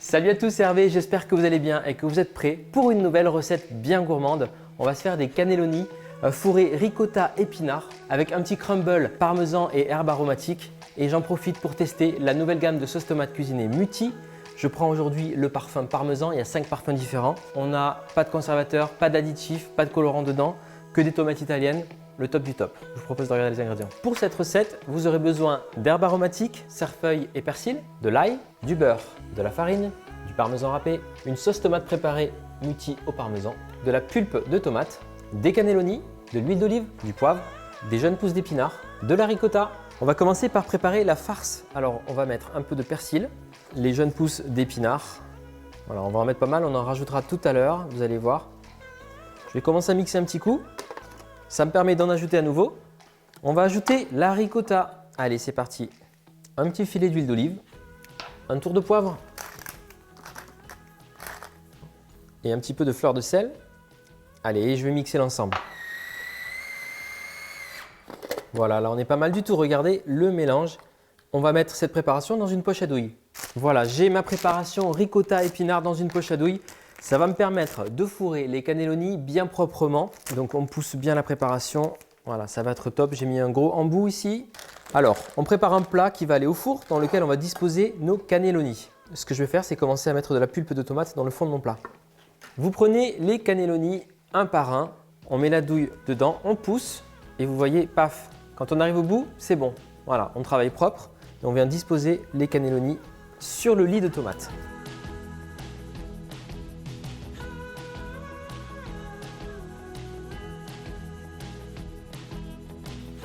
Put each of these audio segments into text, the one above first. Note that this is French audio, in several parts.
Salut à tous, c'est Hervé, j'espère que vous allez bien et que vous êtes prêts pour une nouvelle recette bien gourmande. On va se faire des cannelloni fourrés ricotta épinards avec un petit crumble parmesan et herbes aromatiques. Et j'en profite pour tester la nouvelle gamme de sauce tomate cuisinée Mutti. Je prends aujourd'hui le parfum parmesan, il y a 5 parfums différents. On n'a pas de conservateur, pas d'additifs, pas de colorant dedans, que des tomates italiennes. Le top du top. Je vous propose de regarder les ingrédients. Pour cette recette, vous aurez besoin d'herbes aromatiques, cerfeuil et persil, de l'ail, du beurre, de la farine, du parmesan râpé, une sauce tomate préparée Mutti au parmesan, de la pulpe de tomate, des cannelloni, de l'huile d'olive, du poivre, des jeunes pousses d'épinards, de la ricotta. On va commencer par préparer la farce. Alors on va mettre un peu de persil, les jeunes pousses d'épinards. Voilà, on va en mettre pas mal, on en rajoutera tout à l'heure, vous allez voir. Je vais commencer à mixer un petit coup. Ça me permet d'en ajouter à nouveau. On va ajouter la ricotta. Allez, c'est parti. Un petit filet d'huile d'olive, un tour de poivre et un petit peu de fleur de sel. Allez, je vais mixer l'ensemble. Voilà, là on est pas mal du tout. Regardez le mélange. On va mettre cette préparation dans une poche à douille. Voilà, j'ai ma préparation ricotta épinards dans une poche à douille. Ça va me permettre de fourrer les cannelloni bien proprement. Donc on pousse bien la préparation. Voilà, ça va être top. J'ai mis un gros embout ici. Alors, on prépare un plat qui va aller au four dans lequel on va disposer nos cannelloni. Ce que je vais faire, c'est commencer à mettre de la pulpe de tomate dans le fond de mon plat. Vous prenez les cannelloni un par un. On met la douille dedans, on pousse et vous voyez, paf, quand on arrive au bout, c'est bon. Voilà, on travaille propre et on vient disposer les cannelloni sur le lit de tomate.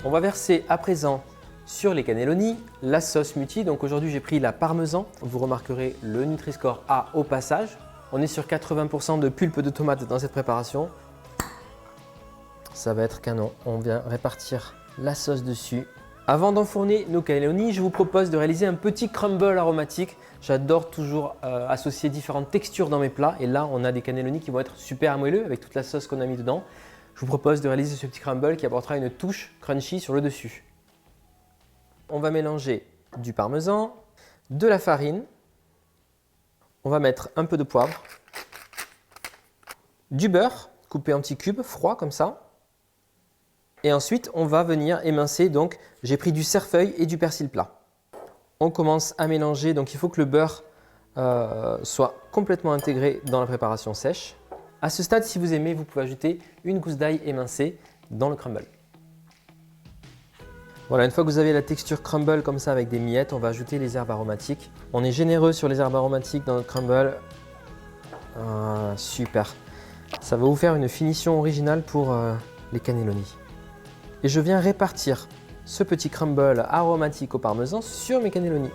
On va verser à présent sur les cannelloni la sauce Mutti. Donc aujourd'hui, j'ai pris la parmesan. Vous remarquerez le Nutri-Score A au passage. On est sur 80% de pulpe de tomate dans cette préparation. Ça va être canon. On vient répartir la sauce dessus. Avant d'enfourner nos cannelloni, je vous propose de réaliser un petit crumble aromatique. J'adore toujours associer différentes textures dans mes plats. Et là, on a des cannelloni qui vont être super moelleux avec toute la sauce qu'on a mis dedans. Je vous propose de réaliser ce petit crumble qui apportera une touche crunchy sur le dessus. On va mélanger du parmesan, de la farine, on va mettre un peu de poivre, du beurre coupé en petits cubes froids comme ça. Et ensuite, on va venir émincer. Donc, j'ai pris du cerfeuil et du persil plat. On commence à mélanger. Donc, il faut que le beurre soit complètement intégré dans la préparation sèche. À ce stade, si vous aimez, vous pouvez ajouter une gousse d'ail émincée dans le crumble. Voilà, une fois que vous avez la texture crumble comme ça avec des miettes, on va ajouter les herbes aromatiques. On est généreux sur les herbes aromatiques dans notre crumble. Ah, super. Ça va vous faire une finition originale pour les cannelloni. Et je viens répartir ce petit crumble aromatique au parmesan sur mes cannelloni.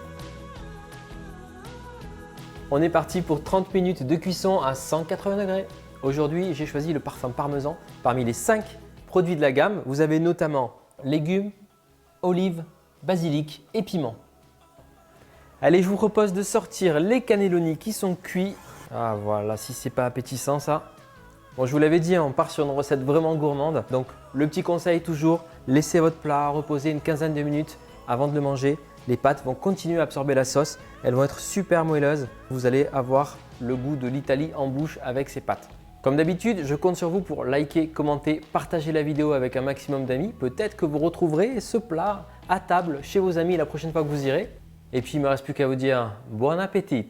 On est parti pour 30 minutes de cuisson à 180 degrés. Aujourd'hui, j'ai choisi le parfum parmesan parmi les 5 produits de la gamme. Vous avez notamment légumes, olives, basilic et piment. Allez, je vous propose de sortir les cannelloni qui sont cuits. Ah voilà, si c'est pas appétissant ça. Bon, je vous l'avais dit, on part sur une recette vraiment gourmande. Donc, le petit conseil toujours, laissez votre plat reposer une quinzaine de minutes avant de le manger. Les pâtes vont continuer à absorber la sauce. Elles vont être super moelleuses. Vous allez avoir le goût de l'Italie en bouche avec ces pâtes. Comme d'habitude, je compte sur vous pour liker, commenter, partager la vidéo avec un maximum d'amis. Peut-être que vous retrouverez ce plat à table chez vos amis la prochaine fois que vous irez. Et puis, il ne me reste plus qu'à vous dire bon appétit!